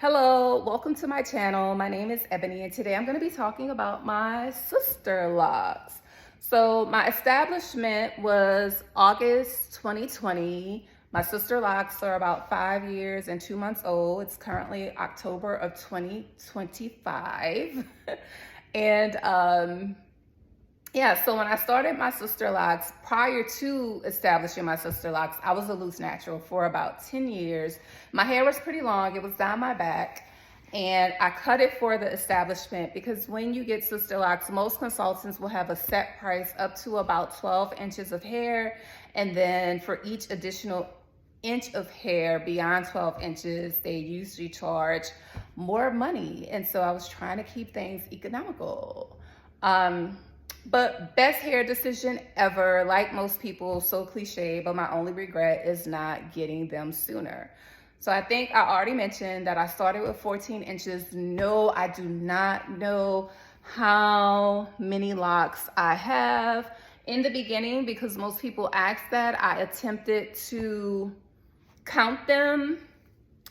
Hello, welcome to my channel. My name is Ebony and today I'm going to be talking about my Sisterlocks. So my establishment was August 2020. My Sisterlocks are about 5 years and 2 months old. It's currently October of 2025. and yeah, so when I started my Sisterlocks, prior to establishing my Sisterlocks, I was a loose natural for about 10 years. My hair was pretty long, it was down my back, and I cut it for the establishment because when you get Sisterlocks, most consultants will have a set price up to about 12 inches of hair, and then for each additional inch of hair beyond 12 inches, they usually charge more money. And so I was trying to keep things economical. But best hair decision ever, like most people, so cliche, but my only regret is not getting them sooner. So I think I already mentioned that I started with 14 inches. No, I do not know how many locks I have. In the beginning, because most people ask that, I attempted to count them,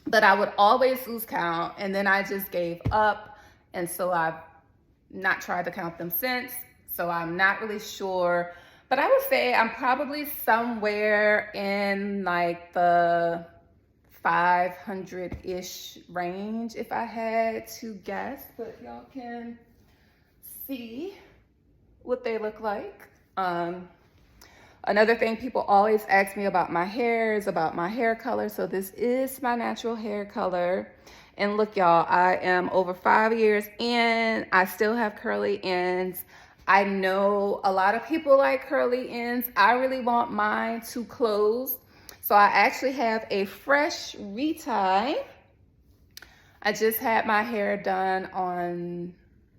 but I would always lose count, and then I just gave up, and so I've not tried to count them since. So I'm not really sure, but I would say I'm probably somewhere in like the 500-ish range if I had to guess, but y'all can see what they look like. Another thing people always ask me about my hair is about my hair color. So this is my natural hair color. And look, y'all, I am over 5 years in. I still have curly ends. I know a lot of people like curly ends. I really want mine to close. So I actually have a fresh retie. I just had my hair done on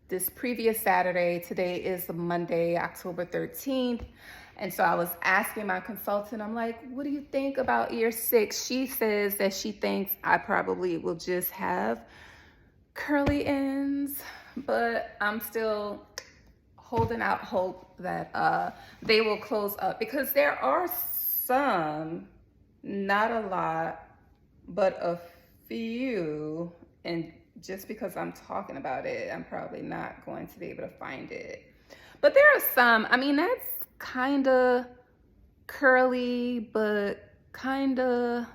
this previous Saturday. Today is Monday, October 13th. And so I was asking my consultant, I'm like, what do you think about year 6? She says that she thinks I probably will just have curly ends, but I'm still holding out hope that they will close up, because there are some, not a lot, but a few, and just because I'm talking about it, I'm probably not going to be able to find it. But there are some, I mean, that's kind of curly, but kind of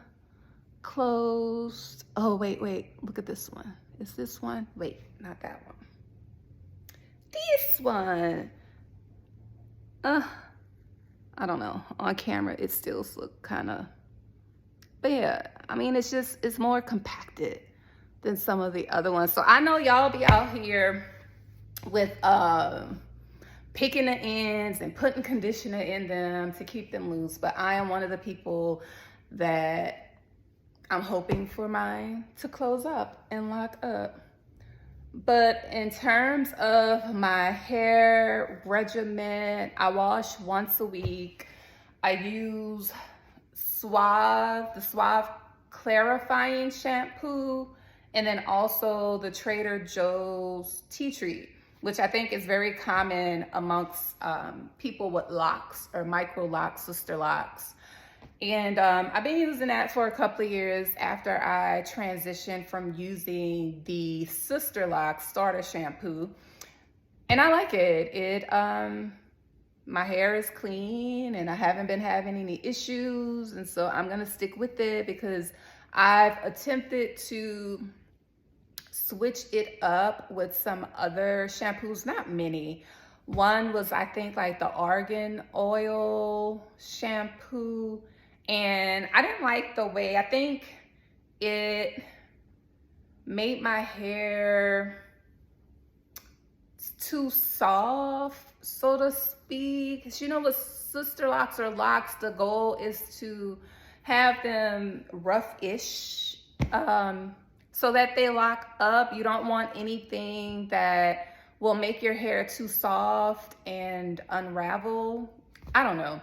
closed. Oh, wait, look at this one. Is this one? Wait, not that one. This one. I don't know. On camera, it still look kind of, but yeah, I mean, it's more compacted than some of the other ones. So I know y'all be out here with picking the ends and putting conditioner in them to keep them loose, but I am one of the people that I'm hoping for mine to close up and lock up. But in terms of my hair regimen, I wash once a week. I use the Suave clarifying shampoo, and then also the Trader Joe's tea tree, which I think is very common amongst people with locks or micro locks, Sisterlocks. And I've been using that for a couple of years after I transitioned from using the Sisterlock starter shampoo. And I like it. My hair is clean and I haven't been having any issues. And so I'm gonna stick with it because I've attempted to switch it up with some other shampoos, not many. One was, I think, like the argan oil shampoo. And I didn't like the way, I think it made my hair too soft, so to speak. 'Cause you know, with Sisterlocks or locks, the goal is to have them rough-ish so that they lock up. You don't want anything that will make your hair too soft and unravel. I don't know.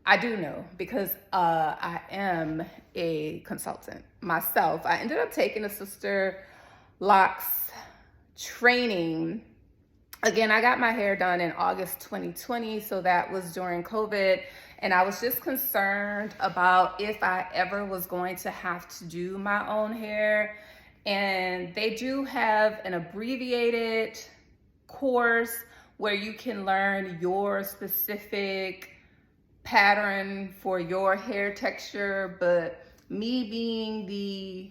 I do know because I am a consultant myself. I ended up taking a Sisterlocks training. Again, I got my hair done in August 2020, so that was during COVID. And I was just concerned about if I ever was going to have to do my own hair. And they do have an abbreviated course where you can learn your specific pattern for your hair texture. But me being the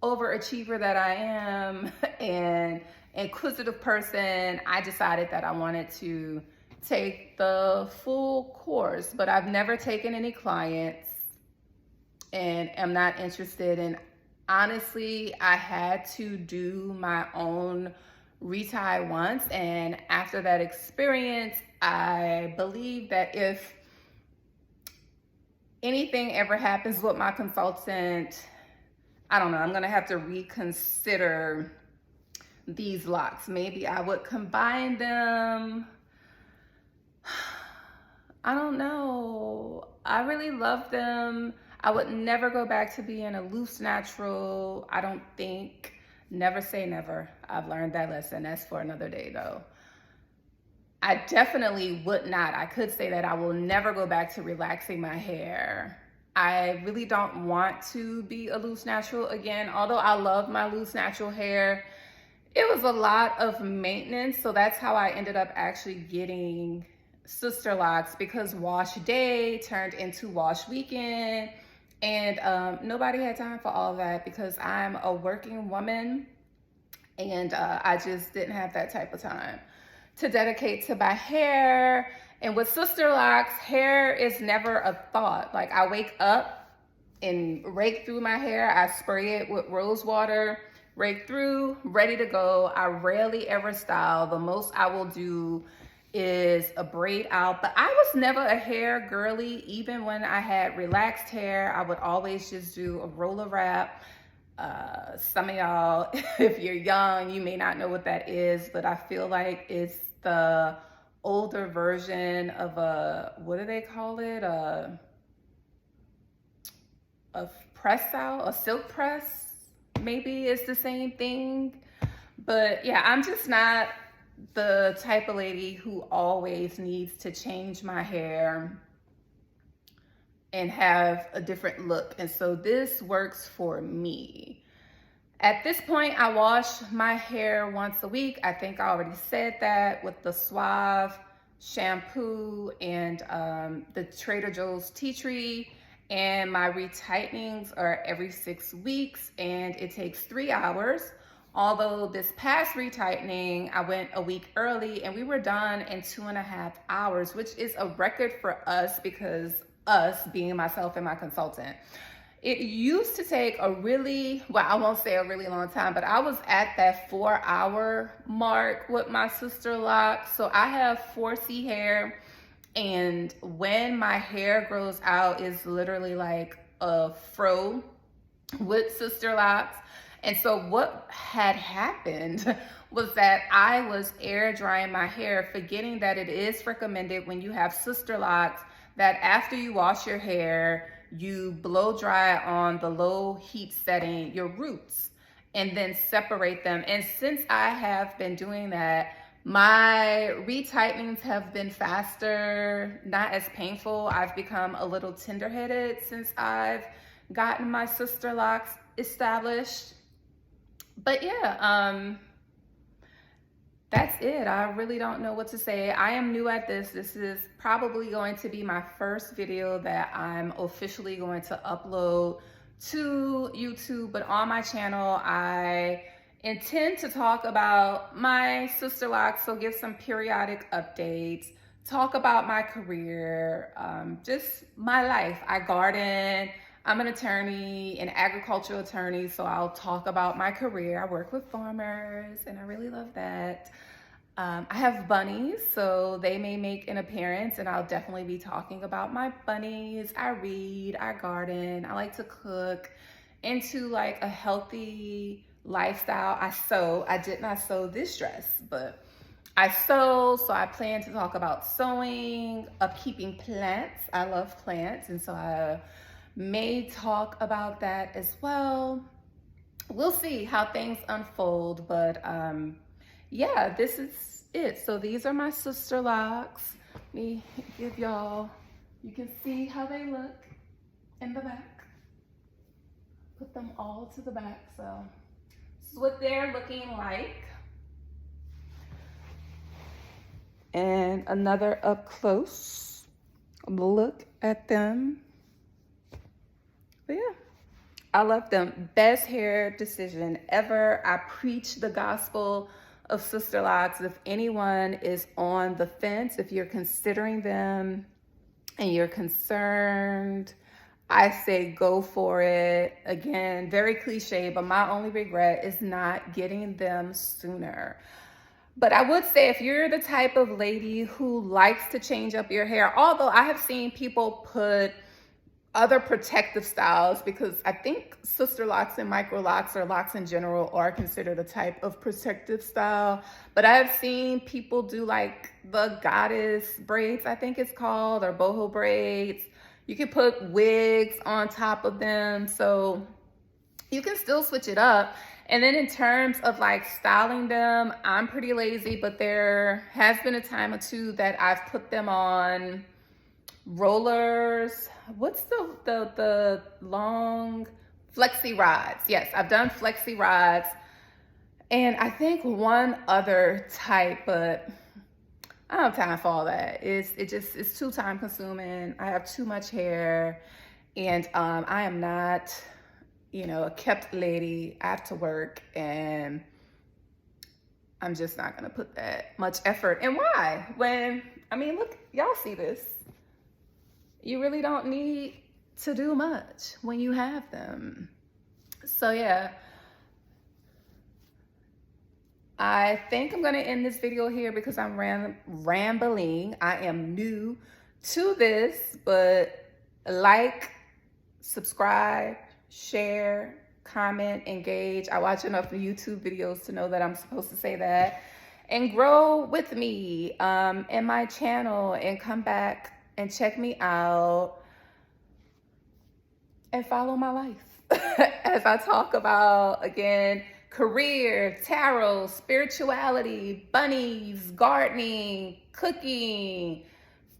overachiever that I am and inquisitive person, I decided that I wanted to take the full course. But I've never taken any clients and am not interested in. Honestly, I had to do my own retie once, and after that experience, I believe that if anything ever happens with my consultant, I don't know, I'm gonna have to reconsider these locks. Maybe I would combine them. I don't know. I really love them. I would never go back to being a loose natural. I don't think. Never say never. I've learned that lesson. That's for another day though. I definitely would not. I could say that I will never go back to relaxing my hair. I really don't want to be a loose natural again. Although I love my loose natural hair, it was a lot of maintenance. So that's how I ended up actually getting Sisterlocks, because wash day turned into wash weekend, and nobody had time for all that because I'm a working woman, and I just didn't have that type of time to dedicate to my hair. And with Sisterlocks, hair is never a thought. Like, I wake up and rake through my hair. I spray it with rose water, rake through, ready to go. I rarely ever style. The most I will do is a braid out, but I was never a hair girly. Even when I had relaxed hair, I would always just do a roller wrap. Some of y'all, if you're young, you may not know what that is, but I feel like it's the older version of a, what do they call it? A press out, a silk press, maybe it's the same thing. But yeah, I'm just not the type of lady who always needs to change my hair and have a different look. And so this works for me. At this point, I wash my hair once a week. I think I already said that, with the Suave shampoo and the Trader Joe's tea tree. And my retightenings are every 6 weeks, and it takes 3 hours. Although this past retightening, I went a week early and we were done in 2.5 hours, which is a record for us, because us being myself and my consultant. It used to take a really, well, I won't say a really long time, but I was at that 4-hour mark with my Sisterlock. So I have 4C hair, and when my hair grows out, it's literally like a fro with Sisterlocks. And so what had happened was that I was air drying my hair, forgetting that it is recommended when you have Sisterlocks that after you wash your hair, you blow dry on the low heat setting your roots and then separate them. And since I have been doing that, my retightenings have been faster, not as painful. I've become a little tender-headed since I've gotten my Sisterlocks established. But yeah, that's it. I really don't know what to say. I am new at this. This is probably going to be my first video that I'm officially going to upload to YouTube. But on my channel, I intend to talk about my Sisterlocks, so give some periodic updates, talk about my career, just my life. I garden. I'm an attorney, an agricultural attorney, so I'll talk about my career. I work with farmers, and I really love that. I have bunnies, so they may make an appearance, and I'll definitely be talking about my bunnies. I read, I garden, I like to cook, into like a healthy lifestyle. I sew. I did not sew this dress, but I sew, so I plan to talk about sewing, upkeeping plants. I love plants, and so I may talk about that as well. We'll see how things unfold, but yeah, this is it. So these are my Sisterlocks. Let me give y'all, you can see how they look in the back. Put them all to the back. So they're looking like. And another up close look at them. But yeah, I love them. Best hair decision ever. I preach the gospel of Sisterlocks. If anyone is on the fence, if you're considering them and you're concerned, I say go for it. Again, very cliche, but my only regret is not getting them sooner. But I would say if you're the type of lady who likes to change up your hair, although I have seen people put other protective styles, because I think sister locks and micro locks or locks in general are considered a type of protective style. But I have seen people do like the goddess braids, I think it's called, or boho braids. You can put wigs on top of them. So you can still switch it up. And then in terms of like styling them, I'm pretty lazy, but there has been a time or two that I've put them on rollers. What's the long flexi rods? Yes, I've done flexi rods. And I think one other type, but I don't have time for all that. It's too time consuming. I have too much hair, and I am not, a kept lady. I have to work, and I'm just not gonna put that much effort. And why? Look, y'all see this. You really don't need to do much when you have them. So yeah, I think I'm gonna end this video here because I'm rambling. I am new to this, but like, subscribe, share, comment, engage. I watch enough YouTube videos to know that I'm supposed to say that. And grow with me in my channel, and come back and check me out and follow my life as I talk about, again, career, tarot, spirituality, bunnies, gardening, cooking,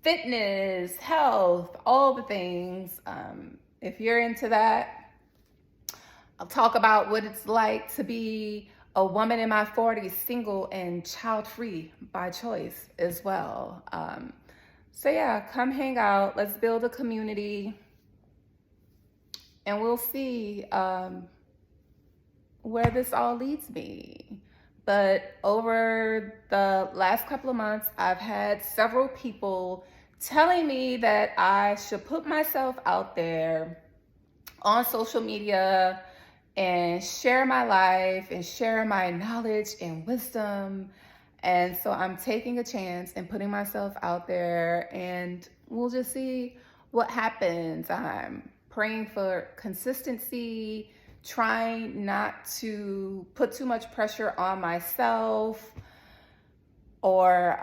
fitness, health, all the things. If you're into that, I'll talk about what it's like to be a woman in my 40s, single and child-free by choice as well. So yeah, come hang out. Let's build a community, and we'll see where this all leads me. But over the last couple of months, I've had several people telling me that I should put myself out there on social media and share my life and share my knowledge and wisdom. And so I'm taking a chance and putting myself out there, and we'll just see what happens. I'm praying for consistency, trying not to put too much pressure on myself or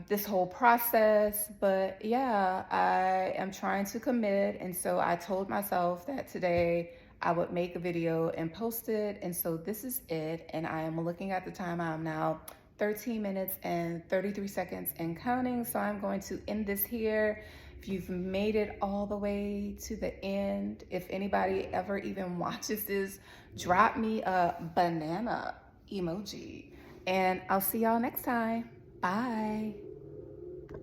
this whole process. But yeah, I am trying to commit. And so I told myself that today I would make a video and post it. And so this is it. And I am looking at the time. I'm now 13 minutes and 33 seconds and counting. So I'm going to end this here. If you've made it all the way to the end, if anybody ever even watches this, drop me a banana emoji. And I'll see y'all next time. Bye.